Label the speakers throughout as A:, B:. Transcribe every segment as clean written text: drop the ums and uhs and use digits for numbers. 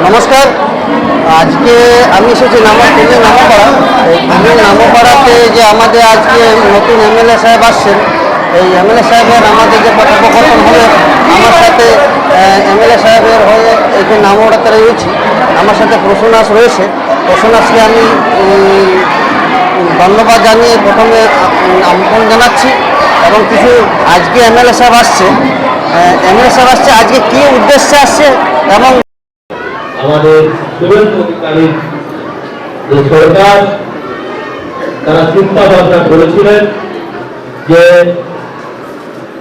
A: নমস্কার। আজকে আমি এসেছি নামপাড়া। এই নামপাড়াতে যে আমাদের আজকে নতুন এমএলএ সাহেব আসছেন, এই এমএলএ সাহেবের আমাদের যে কথোপকথন হবে, আমার সাথে এমএলএ সাহেবের হয়ে এখানে নামপাড়াতে রয়েছি। আমার সাথে প্রসন্নাস রয়েছে। প্রসন্নাসকে আমি ধন্যবাদ জানিয়ে প্রথমে আমন্ত্রণ জানাচ্ছি। এবং কিছু আজকে এমএলএ সাহেব আসছে আজকে কী উদ্দেশ্যে আসছে এবং
B: আমাদের শুভেন্দু অধিকারীর যে সরকার তারা চিন্তা ভাবনা করেছিলেন যে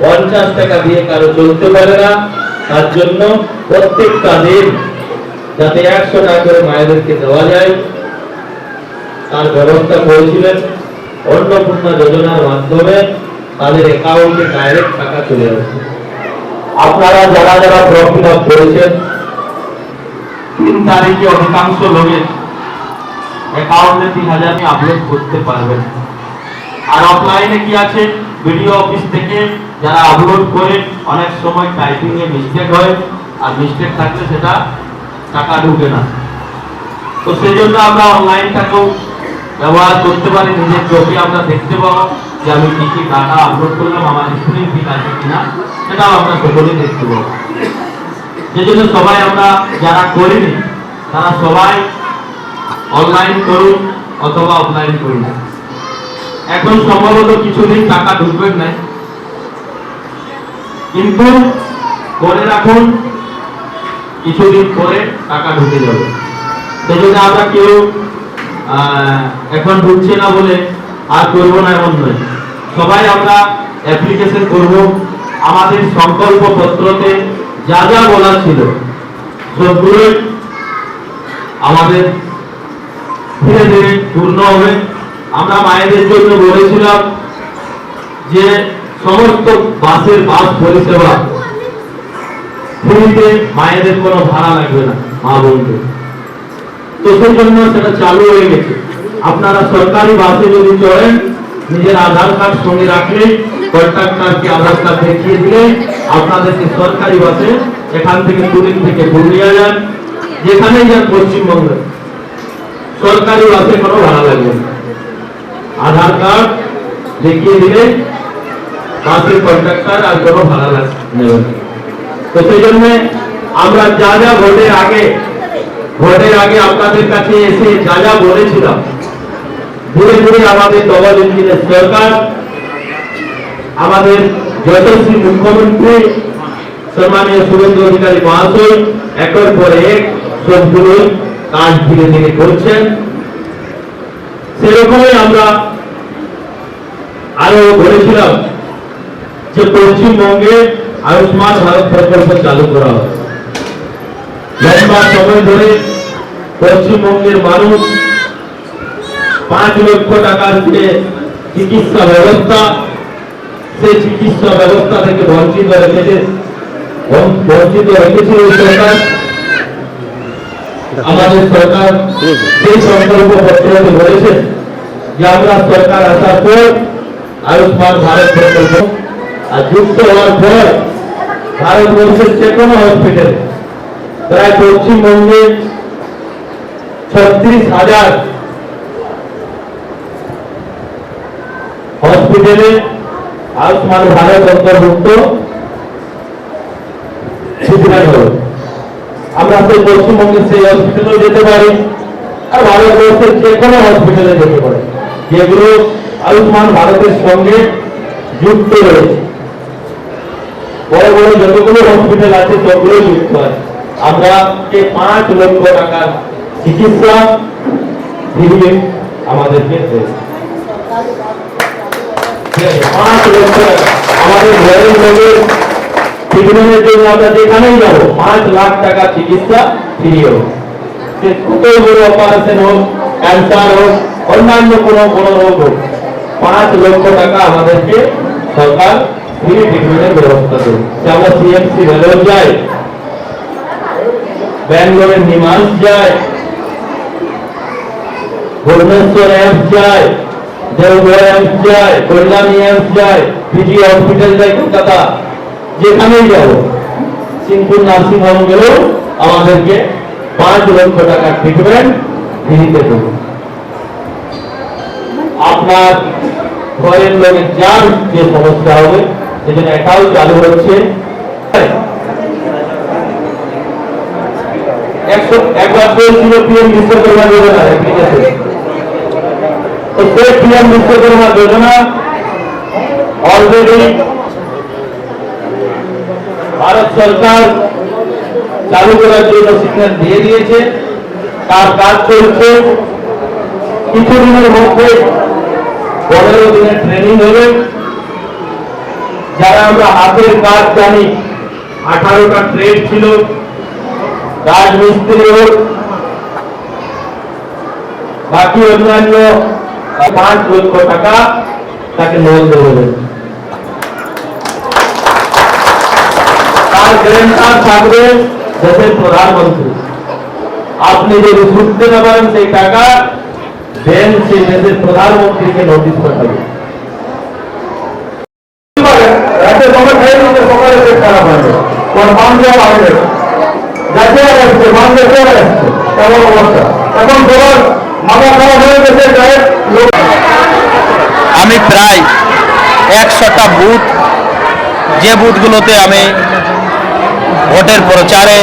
B: 50 টাকা দিয়ে কারো চলতে পারে না, তার জন্য প্রত্যেকটা দিন যাতে 100 টাকা করে মায়েদেরকে দেওয়া যায় তার ব্যবস্থা করেছিলেন। অন্নপূর্ণা যোজনার মাধ্যমে তাদের অ্যাকাউন্টে ডাইরেক্ট টাকা চলে আসছে। আপনারা যারা যারা ফর্ম ফিল আপ করেছেন 3 তারিখে অধিকাংশ লোকের অ্যাকাউন্টে 3000 আপলোড করতে পারবেন। আর অফলাইনে কি আছে, ভিডিও অফিস থেকে যারা আপলোড করে অনেক সময় টাইপিং এ মিস্টেক হয়, আর মিস্টেক থাকলে সেটা টাকা ঢুকে না। তো সেই জন্য আমরা অনলাইনটাকেও ব্যবহার করতে পারি। নিজের চোখে আমরা দেখতে পাবো যে আমি কি কি ডাটা আপলোড করলাম, আমার স্ক্রিন ঠিক আছে কিনা, সেটাও আমরা সকলেই দেখতে পাবো। সেই জন্য সবাই আমরা যারা করিনি তারা সবাই অনলাইন করুন অথবা অফলাইন করুন। এখন সম্ভবত কিছুদিন টাকা ঢুকবেন না, কিন্তু করে রাখুন, কিছুদিন পরে টাকা ঢুকে যাবে। সেই জন্য আমরা কেউ এখন ঢুকছে না বলে আর করবো না এমন নয়। সবাই আমরা অ্যাপ্লিকেশন করব। আমাদের সংকল্প পত্রতে যা যা বলা ছিল সবগুলো আমাদের ধীরে ধীরে পূর্ণ হবে। আমরা মায়েদের জন্য বলেছিলাম যে সমস্ত বাসের বাস পরিষেবা ফ্রিতে, মায়েদের কোনো ভাড়া লাগবে না মা বোনদের। তো সেই জন্য সেটা চালু হয়ে গেছে। আপনারা সরকারি বাসে যদি চড়েন, নিজের আধার কার্ড সঙ্গে রাখলে, কন্ট্রাক্টরকে আধার কার্ড দেখিয়ে দিলে আপনাদেরকে সরকারি বাসে এখান থেকে তুলিন থেকে পুরুলিয়া যান, যেখানেই যান পশ্চিমবঙ্গে, সরকারি বাসে কোনো ভাড়া লাগবে না। আধার কার্ড দেখিয়ে দিলে বাসের কন্ট্রাক্টর আর কোনো ভাড়া নেবে না। তো সেই জন্য আমরা যা যা ভোটের আগে আপনাদের কাছে এসে যা যা বলেছিলাম, ধীরে ধীরে আমাদের ডবল ইঞ্জিনের সরকার, আমাদের যশস্বী মুখ্যমন্ত্রী সম্মানীয় শুভেন্দু অধিকারী মহাশয় একের পর এক সবগুলো কাজ ধীরে ধীরে করছেন। সেরকমই আমরা আরো বলেছিলাম যে পশ্চিমবঙ্গে আয়ুষ্মান ভারত প্রকল্প চালু করা হবে। লম্বা সময় ধরে পশ্চিমবঙ্গের মানুষ 5 লক্ষ টাকার যে চিকিৎসা ব্যবস্থা, সেই চিকিৎসা ব্যবস্থা থেকে বঞ্চিত রেখেছিল সরকার। আমাদের সরকার সেই সংকল্প পত্রতে বলেছে যে আমরা সরকার আসার পর আয়ুষ্মান ভারত প্রকল্প আর যুক্ত হওয়ার পর ভারতবর্ষের যে কোনো হসপিটালে প্রায় পশ্চিমবঙ্গে 36,000 হসপিটালে আয়ুষ্মান ভারত অন্তর্ভুক্ত সুবিধা হবে। আমরা সেই পশ্চিমবঙ্গের সেই হসপিটালে যেতে পারি, আর ভারতবর্ষের যে কোনো হসপিটালে যেতে পারি, যেগুলো আয়ুষ্মান ভারতের সঙ্গে যুক্ত রয়েছে। বড় বড় যতগুলো হসপিটাল আছে সবগুলো যুক্ত আছে। আমরা 5 লক্ষ টাকার চিকিৎসা ফিরিয়ে আমাদেরকে 5 লক্ষ টাকা আমাদের ঘরের লোকের ট্রিটমেন্টের জন্য আমরা যেখানেই যাবো 5 লাখ টাকা চিকিৎসা ফিরিয়ে হোক। সে কতই বড় অপারেশন হোক, ক্যান্সার হোক, অন্যান্য কোনো রোগ হোক, 5 লক্ষ টাকা আমাদেরকে সরকার ফ্রি ট্রিটমেন্টের ব্যবস্থা দেবে। আমরা সিএমসি ভেলোর যাই, ব্যাঙ্গালোরের নিমান্স যায়, ভুবনেশ্বর এমস যায়, দেওঘর এমস যায়, কল্যাণী এমস যায়, পিজি হসপিটাল যায় কলকাতা, যেখানেই যাবো, সিংপুর নার্সিং হোম গেলেও আমাদেরকে 5 লক্ষ টাকা ট্রিটমেন্ট ফ্রিতে দেব। আপনার ঘরের লোকের যার যে সমস্যা হবে সেজন্য এটাও চালু হচ্ছে। 100 ছিল পিএম বিশ্বকর্মা যোজনা অ্যাপ্লিকেশন, তো সেই পিএম বিশ্বকর্মা যোজনা অলরেডি ভারত সরকার চালু করার জন্য সিগন্যাল দিয়ে দিয়েছে, তার কাজ চলছে। কিছুদিনের মধ্যে 15 দিনের ট্রেনিং হবে। যারা আমরা হাতের কাজ জানি, 18টা ট্রেড ছিল, রাজমিস্ত্রি হোক, বাকি অন্যান্য 5 লক্ষ টাকা তাকে লোন দেবে। তার গ্যারান্টার থাকবে দেশের প্রধানমন্ত্রী। আপনি যদি সুদতে না পারেন সেই টাকা, দেন সেই দেশের প্রধানমন্ত্রীকে নোটিশ পাঠাবে। রাতে সবাই খেয়ে নিতে, সকালে পেট খারাপ হবে, কোন মানুষ হবে যাতে আসছে মানুষ চলে আসছে, এমন অবস্থা। এখন সবার মাথা খারাপ হয়ে গেছে।
C: আমি প্রায় 100টা বুথ, যে বুথগুলোতে আমি ভোটের প্রচারে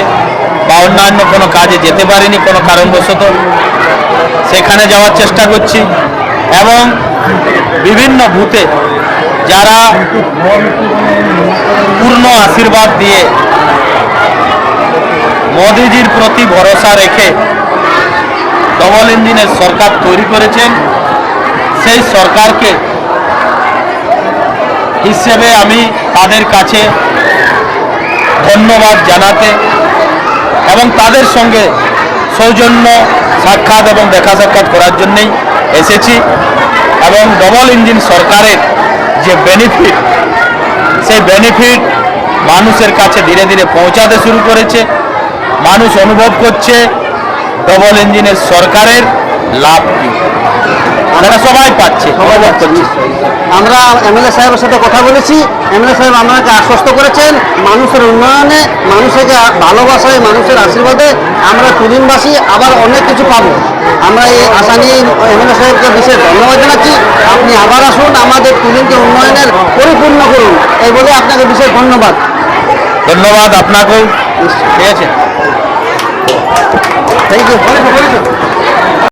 C: বা অন্যান্য কোনো কাজে যেতে পারিনি কোনো কারণবশত, সেখানে যাওয়ার চেষ্টা করছি। এবং বিভিন্ন বুথে যারা পূর্ণ আশীর্বাদ দিয়ে মোদিজির প্রতি ভরসা রেখে ডবল ইঞ্জিনের সরকার তৈরি করেছেন, সেই সরকারকে হিসেবে আমি তাদের কাছে ধন্যবাদ জানাতে এবং তাদের সঙ্গে সৌজন্য সাক্ষাৎ এবং দেখা সাক্ষাৎ করার জন্যই এসেছি। এবং ডবল ইঞ্জিন সরকারের যে বেনিফিট, সেই বেনিফিট মানুষের কাছে ধীরে ধীরে পৌঁছাতে শুরু করেছে। মানুষ অনুভব করছে ডবল ইঞ্জিনের সরকারের লাভ কি, আমরা সবাই পাচ্ছে, অনুভব করছি।
A: আমরা এমএলএ সাহেবের সাথে কথা বলেছি। এমএলএ সাহেব আমাকে আশ্বস্ত করেছেন মানুষের উন্নয়নে, মানুষের ভালোবাসায়, মানুষের আশীর্বাদে আমরা তুলিনবাসী আবার অনেক কিছু পাবো। আমরা এই আশা নিয়ে এমএলএ সাহেবকে বিশেষ ধন্যবাদ জানাচ্ছি। আপনি আবার আসুন, আমাদের তুলিনকে উন্নয়নের পরিপূর্ণ করুন, এই বলে আপনাকে বিশেষ ধন্যবাদ।
C: ধন্যবাদ আপনাকেও। ঠিক আছে,
A: থ্যাংক ইউ।